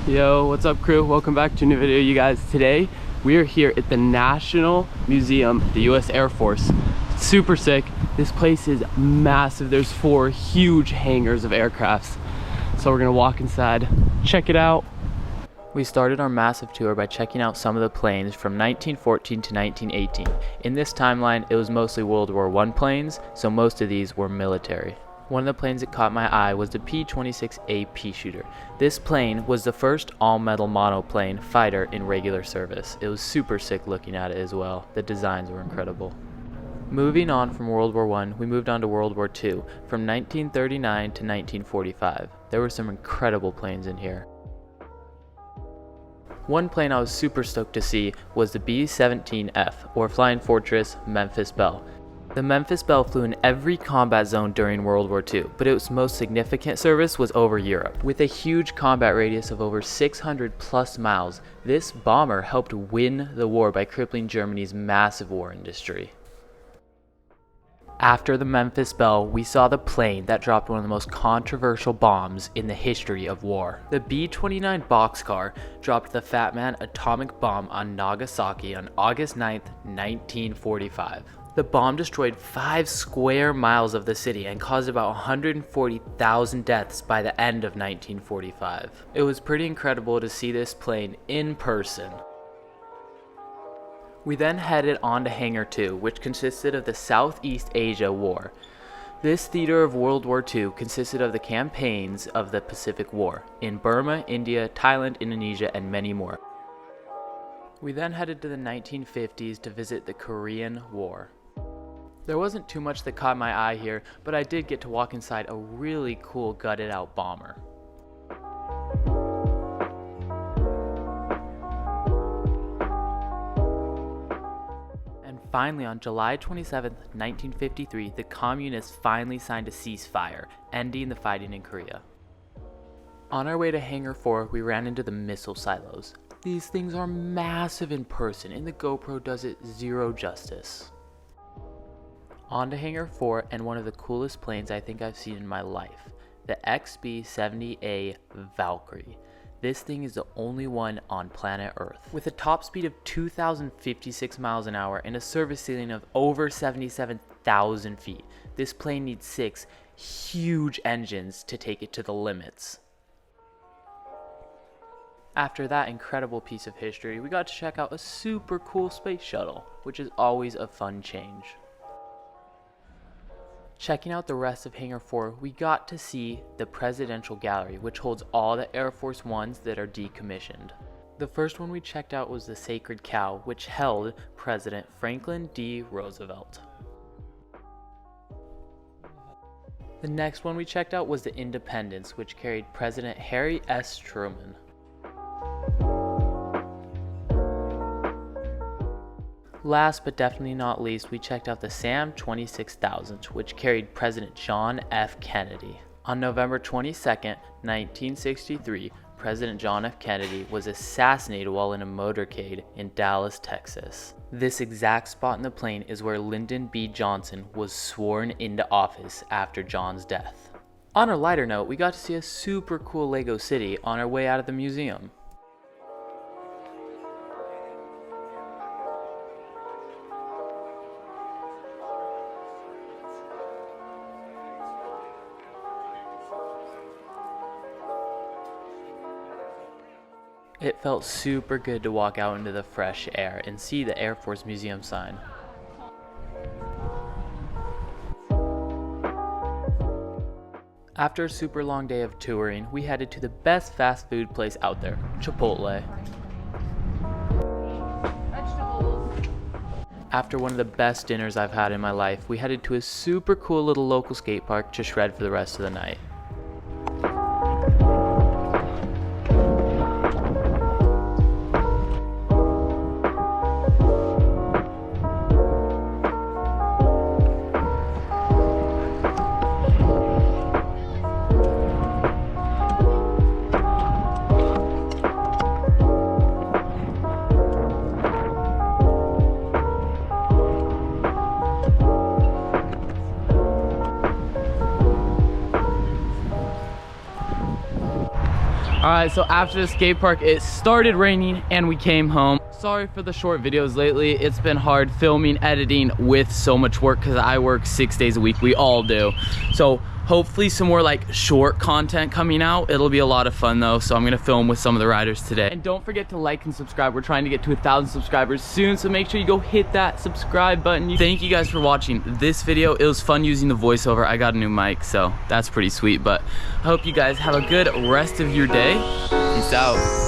Yo, what's up crew? Welcome back to a new video, you guys. Today we are here at the National Museum, the US Air Force. Super sick. This place is massive. There's 4 huge hangars of aircrafts. So we're gonna walk inside, check it out. We started our massive tour by checking out some of the planes from 1914 to 1918. In this timeline, it was mostly World War I planes, so most of these were military. One of the planes that caught my eye was the P-26A Peashooter. This plane was the first all-metal monoplane fighter in regular service. It was super sick looking at it as well. The designs were incredible. Moving on from World War I, we moved on to World War II, from 1939 to 1945. There were some incredible planes in here. One plane I was super stoked to see was the B-17F, or Flying Fortress Memphis Belle. The Memphis Belle flew in every combat zone during World War II, but its most significant service was over Europe. With a huge combat radius of over 600 plus miles, this bomber helped win the war by crippling Germany's massive war industry. After the Memphis Belle, we saw the plane that dropped one of the most controversial bombs in the history of war. The B-29 Boxcar dropped the Fat Man atomic bomb on Nagasaki on August 9, 1945. The bomb destroyed 5 square miles of the city and caused about 140,000 deaths by the end of 1945. It was pretty incredible to see this plane in person. We then headed on to Hangar 2, which consisted of the Southeast Asia War. This theater of World War II consisted of the campaigns of the Pacific War in Burma, India, Thailand, Indonesia, and many more. We then headed to the 1950s to visit the Korean War. There wasn't too much that caught my eye here, but I did get to walk inside a really cool gutted out bomber. And finally, on July 27, 1953, the communists finally signed a ceasefire, ending the fighting in Korea. On our way to Hangar 4, we ran into the missile silos. These things are massive in person, and the GoPro does it zero justice. On to Hangar 4 and one of the coolest planes I think I've seen in my life, the XB-70A Valkyrie. This thing is the only one on planet Earth. With a top speed of 2,056 miles an hour and a service ceiling of over 77,000 feet, this plane needs 6 huge engines to take it to the limits. After that incredible piece of history, we got to check out a super cool space shuttle, which is always a fun change. Checking out the rest of Hangar 4, we got to see the Presidential Gallery, which holds all the Air Force Ones that are decommissioned. The first one we checked out was the Sacred Cow, which held President Franklin D. Roosevelt. The next one we checked out was the Independence, which carried President Harry S. Truman. Last but definitely not least, we checked out the SAM 26000, which carried President John F. Kennedy. On November 22, 1963, President John F. Kennedy was assassinated while in a motorcade in Dallas, Texas. This exact spot in the plane is where Lyndon B. Johnson was sworn into office after John's death. On a lighter note, we got to see a super cool Lego city on our way out of the museum. It felt super good to walk out into the fresh air and see the Air Force Museum sign. After a super long day of touring, we headed to the best fast food place out there, Chipotle. After one of the best dinners I've had in my life, we headed to a super cool little local skate park to shred for the rest of the night. All right, so after the skate park, it started raining and we came home. Sorry for the short videos lately. It's been hard filming, editing with so much work because I work 6 days a week. We all do. So hopefully some more like short content coming out. It'll be a lot of fun though. So I'm gonna film with some of the riders today. And don't forget to like and subscribe. We're trying to get to 1,000 subscribers soon. So make sure you go hit that subscribe button. Thank you guys for watching this video. It was fun using the voiceover. I got a new mic, so that's pretty sweet. But I hope you guys have a good rest of your day. Peace out.